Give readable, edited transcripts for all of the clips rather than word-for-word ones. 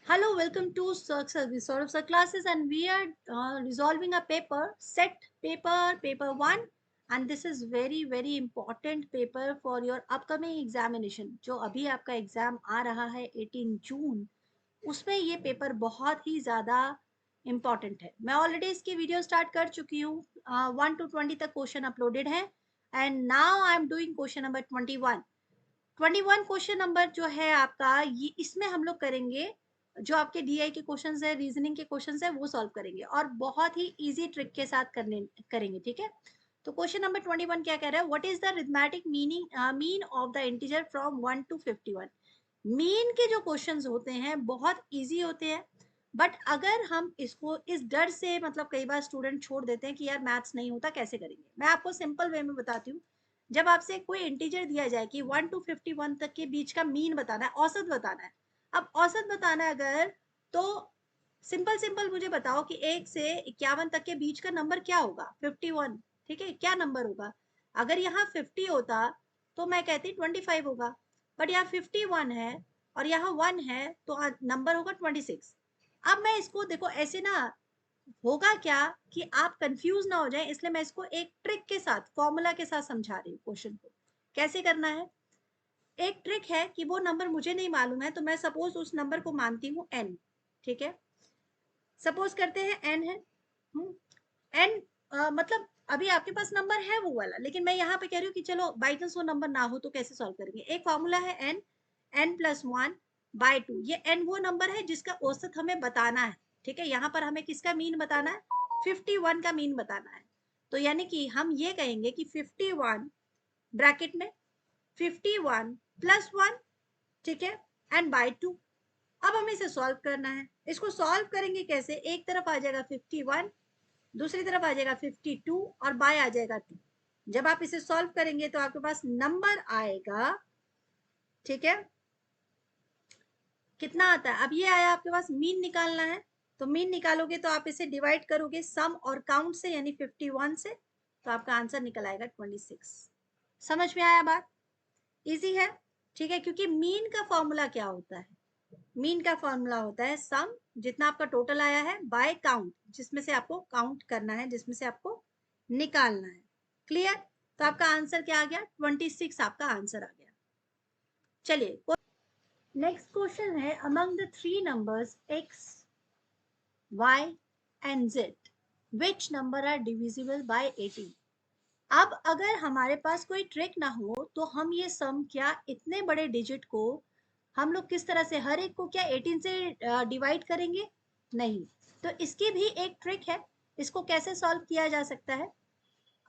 Hello, welcome to Saurabh Sir classes, and we are resolving a paper, set paper 1, and this is very important paper for your upcoming examination. जो अभी आपका exam आ रहा है 18 जून, उसमें ये paper बहुत ही ज़्यादा इम्पॉर्टेंट है. मैं ऑलरेडी इसकी वीडियो स्टार्ट कर चुकी हूँ. 1 to 20 तक क्वेश्चन अपलोडेड है, and now I am doing question number 21. 21 question number जो है आपका, ये इसमें हम लोग करेंगे जो आपके डीआई के क्वेश्चंस है, रीजनिंग के क्वेश्चंस है, वो सॉल्व करेंगे और बहुत ही इजी ट्रिक के साथ करेंगे. ठीक है, तो क्वेश्चन नंबर 21 क्या कह रहा है? What is the arithmetic mean of the integer from 1 to 51? Mean के जो क्वेश्चंस होते हैं बहुत इजी होते हैं, बट अगर हम इसको इस डर से, मतलब कई बार स्टूडेंट छोड़ देते हैं कि यार मैथ्स नहीं होता, कैसे करेंगे. मैं आपको सिंपल वे में बताती हूँ. जब आपसे कोई इंटीजर दिया जाए कि 1 to 51 तक के बीच का मीन बताना है, औसत बताना है. अब औसत बताना है अगर, तो सिंपल सिंपल मुझे बताओ कि 1 से 51 तक के बीच का नंबर क्या होगा? 51. ठीक है, क्या नंबर होगा? अगर यहाँ 50 होता तो मैं कहती 25 होगा, बट यहाँ 51 है और यहाँ 1 है, तो नंबर होगा 26. अब मैं इसको देखो ऐसे ना, होगा क्या कि आप कंफ्यूज ना हो जाए, इसलिए मैं इसको एक ट्रिक के साथ, फॉर्मूला के साथ समझा रही हूँ. क्वेश्चन को कैसे करना है, एक ट्रिक है कि वो नंबर मुझे नहीं मालूम है, तो मैं सपोज उस नंबर को मानती हूँ n. ठीक है, सपोज करते हैं n है. n मतलब अभी आपके पास नंबर है वो वाला, लेकिन मैं यहाँ पे कह रही हूँ कि चलो बाई चांस वो नंबर ना हो तो कैसे सॉल्व करेंगे. एक फॉर्मूला है n+1/2. ये n वो नंबर है जिसका औसत हमें बताना है. ठीक है, यहाँ पर हमें किसका मीन बताना है? 51 का मीन बताना है. तो यानी कि हम ये कहेंगे कि 51 ब्रैकेट में 51 + 1, ठीक है, एंड बाई 2. अब हमें इसे सॉल्व करना है. इसको सॉल्व करेंगे कैसे? एक तरफ आ जाएगा 51, दूसरी तरफ आ जाएगा 52 और बाय आ जाएगा 2. जब आप इसे सॉल्व करेंगे तो आपके पास नंबर आएगा. ठीक है, कितना आता है? अब ये आया आपके पास, मीन निकालना है. तो मीन निकालोगे तो आप इसे डिवाइड करोगे सम और काउंट से, यानी 51 से, तो आपका आंसर निकल आएगा 26. समझ में आया बात? इजी है. ठीक है, क्योंकि मीन का फॉर्मूला क्या होता है? मीन का फॉर्मूला होता है सम, जितना आपका टोटल आया है, बाय काउंट, जिसमें से आपको काउंट करना है, जिसमें से आपको निकालना है. क्लियर? तो आपका आंसर क्या आ गया? 26 आपका आंसर आ गया. चलिए, नेक्स्ट क्वेश्चन है, among the 3 numbers x, y and z, which number are divisible by 18? अब अगर हमारे पास कोई ट्रिक ना हो तो हम ये सम, क्या इतने बड़े डिजिट को हम लोग किस तरह से, हर एक को क्या 18 से डिवाइड करेंगे? नहीं. तो इसकी भी एक ट्रिक है. इसको कैसे सॉल्व किया जा सकता है?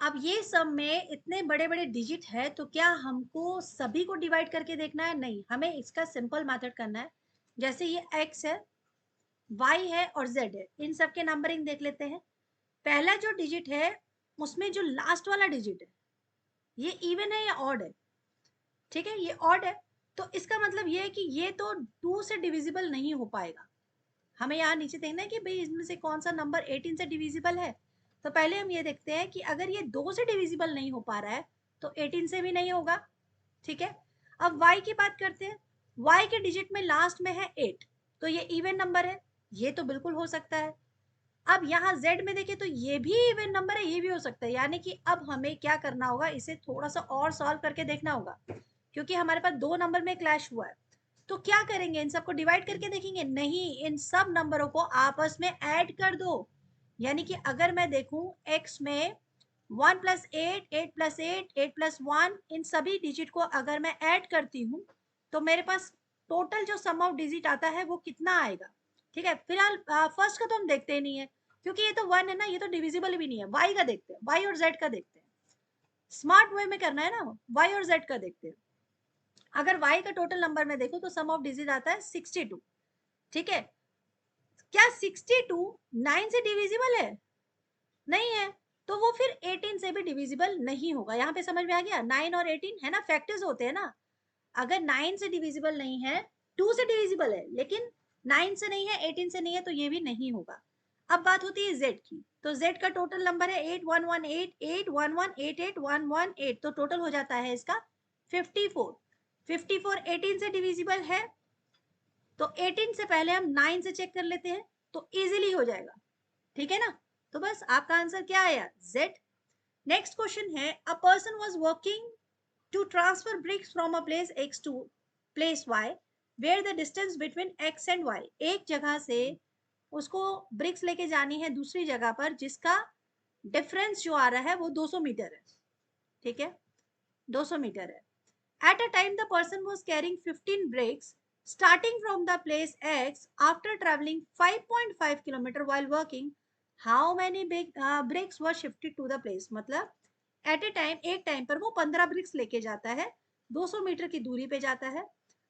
अब ये सम में इतने बड़े बड़े डिजिट है, तो क्या हमको सभी को डिवाइड करके देखना है? नहीं, हमें इसका सिंपल मेथड करना है. जैसे ये x है, y है और z है, इन सब के नंबरिंग देख लेते हैं. पहला जो डिजिट है उसमें जो लास्ट वाला डिजिट है, ये इवन है या ऑड है? ठीक है, ये ऑड है. तो इसका मतलब ये है कि ये तो 2 से डिविजिबल नहीं हो पाएगा. हमें यहाँ नीचे देखना है कि भाई इसमें से कौन सा नंबर 18 से डिविजिबल है. तो पहले हम ये देखते हैं कि अगर ये 2 से डिविजिबल नहीं हो पा रहा है तो 18 से भी नहीं होगा. ठीक है, अब y की बात करते हैं. y के डिजिट में लास्ट में है 8, तो ये इवन नंबर है, ये तो बिल्कुल हो सकता है. अब यहाँ z में देखें तो ये भी इवन नंबर है, ये भी हो सकता है. यानी कि अब हमें क्या करना होगा, इसे थोड़ा सा और सॉल्व करके देखना होगा, क्योंकि हमारे पास 2 नंबर में क्लैश हुआ है. तो क्या करेंगे, इन सबको डिवाइड करके देखेंगे? नहीं, इन सब नंबरों को आपस में ऐड कर दो. यानी कि अगर मैं देखूं x में 1 + 8, 8 + 8, 8 + 1, इन सभी डिजिट को अगर मैं ऐड करती हूँ तो मेरे पास टोटल जो सम ऑफ डिजिट आता है वो कितना आएगा? ठीक है, फिलहाल फर्स्ट का तो हम देखते ही नहीं है, क्योंकि ये तो 1 है ना, ये तो डिविजिबल भी नहीं है. y का देखते हैं, y और z का देखते हैं. स्मार्ट वे में करना है ना, y और z का देखते हैं. अगर y का टोटल नंबर में देखो तो सम ऑफ डिजिट आता है 62. ठीक है, क्या 62 9 से डिविजिबल है? नहीं है. तो वो फिर 18 से भी डिविजिबल नहीं होगा. यहाँ पे समझ में आ गया? 9 और 18 है ना, फैक्टर्स होते हैं ना. अगर 9 से डिविजिबल नहीं है, 2 से डिविजिबल है, लेकिन 9 से नहीं है, 18 से नहीं है, तो ये भी नहीं होगा. अब बात होती है z की. तो z का टोटल नंबर है 8118, 81188, 118, तो टोटल हो जाता है इसका 54. 54 18 से डिविजिबल है, तो 18 से पहले हम 9 से चेक कर लेते हैं तो इजीली हो जाएगा, ठीक है ना। तो बस आपका आंसर क्या आया, Z। नेक्स्ट क्वेश्चन है, a person was working to transfer bricks from a place X to place Y where the distance between X and Y। एक जगह से उसको ब्रिक्स लेके जानी है दूसरी जगह पर जिसका डिफरेंस जो आ रहा है वो 200 मीटर है, ठीक है, 200 मीटर है। At a time, the person was carrying 15 bricks starting from the place X after traveling 5.5 kilometer while working. How many bricks were shifted to the place? मतलब at a time, एक time पर वो 15 BRICS लेके जाता है, 200 metre की दूरी पे जाता है।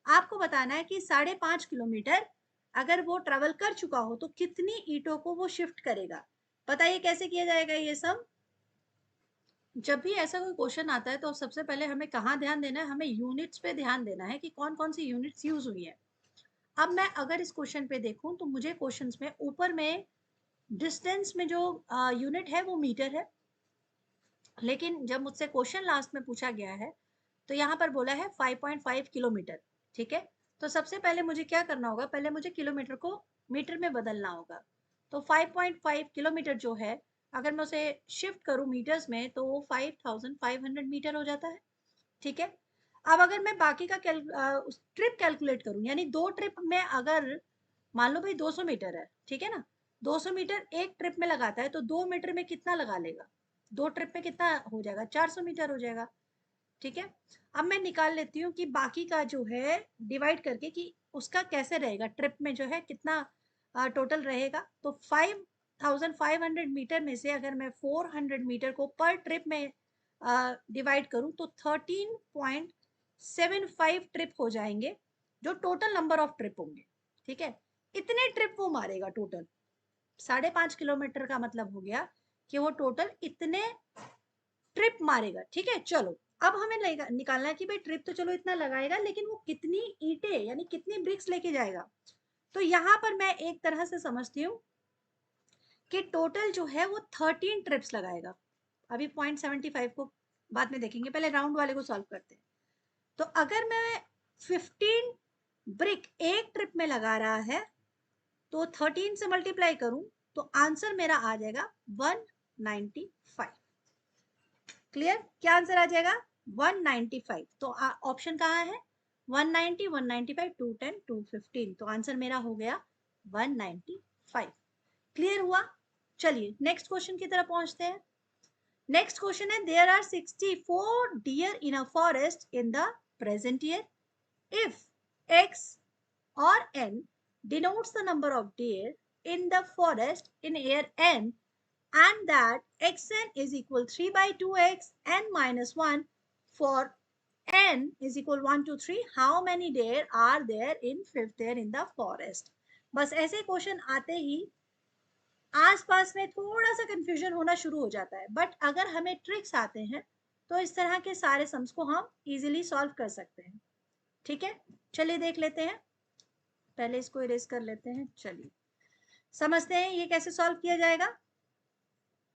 आपको बताना है कि 5.5 किलोमीटर अगर वो ट्रेवल कर चुका हो तो कितनी ईंटों को वो शिफ्ट करेगा। बताइए कैसे किया जाएगा ये सब। जब भी ऐसा कोई क्वेश्चन आता है तो सबसे पहले हमें कहाँ ध्यान देना है, हमें यूनिट्स पे ध्यान देना है कि कौन कौन सी यूनिट्स यूज हुई है। अब मैं अगर इस क्वेश्चन पे देखूं तो मुझे क्वेश्चंस में ऊपर में डिस्टेंस में जो यूनिट है वो मीटर है, लेकिन जब मुझसे क्वेश्चन लास्ट में पूछा गया है तो यहाँ पर बोला है 5.5 किलोमीटर, ठीक है। तो सबसे पहले मुझे क्या करना होगा, पहले मुझे किलोमीटर को मीटर में बदलना होगा। तो 5.5 किलोमीटर जो है अगर मैं उसे शिफ्ट करूं मीटर्स में तो वो 5500 मीटर हो जाता है, ठीक है। अब अगर मैं बाकी का ट्रिप कैलकुलेट करूं, यानी 2 ट्रिप में अगर मान लो भाई 200 मीटर है, ठीक है ना, 200 मीटर एक ट्रिप में लगाता है तो 2 मीटर में कितना लगा लेगा, 2 ट्रिप में कितना हो जाएगा, 400 मीटर हो जाएगा, ठीक है। अब मैं निकाल लेती हूँ कि बाकी का जो है डिवाइड करके कि उसका कैसे रहेगा, ट्रिप में जो है कितना टोटल रहेगा। तो 5500 मीटर में से अगर मैं 400 मीटर को पर ट्रिप में डिवाइड करूं तो 13.75 ट्रिप हो जाएंगे, जो टोटल नंबर ऑफ ट्रिप होंगे, ठीक है। इतने ट्रिप वो मारेगा टोटल, 5.5 किलोमीटर का मतलब हो गया कि वो टोटल इतने ट्रिप मारेगा, ठीक है। चलो अब हमें निकालना है कि भाई ट्रिप तो चलो इतना लगाएगा लेकिन वो कितनी ईंटें यानी कितनी ब्रिक्स लेके जाएगा। तो यहाँ पर मैं एक तरह से समझती हूँ कि टोटल जो है वो 13 ट्रिप्स लगाएगा। अभी 0.75 को बाद में देखेंगे, पहले राउंड वाले को सॉल्व करते हैं। तो अगर मैं 15 ब्रिक एक ट्रिप में लगा रहा है तो 13 से मल्टीप्लाई करूं तो आंसर मेरा आ जाएगा 195। क्लियर, क्या आंसर आ जाएगा 195। तो ऑप्शन कहाँ है, 190, 195, 210, 215। तो आंसर मेरा हो गया 195। क्लियर हुआ। चलिए नेक्स्ट क्वेश्चन की तरफ पहुंचते हैं। नेक्स्ट क्वेश्चन है, there are 64 deer in a forest in the present year if x or n denotes the number of deer in the forest in year n and that xn is equal 3 by 2x n minus 1 for n is equal 1 to 3, how many deer are there in fifth year in the forest। बस ऐसे question आते ही आसपास में थोड़ा सा confusion होना शुरू हो जाता है, बट अगर हमें ट्रिक्स आते हैं तो इस तरह के सारे सम्स को हम इजीली सॉल्व कर सकते हैं, ठीक है। चलिए देख लेते हैं, पहले इसको इरेज कर लेते हैं। चलिए समझते हैं ये कैसे सॉल्व किया जाएगा।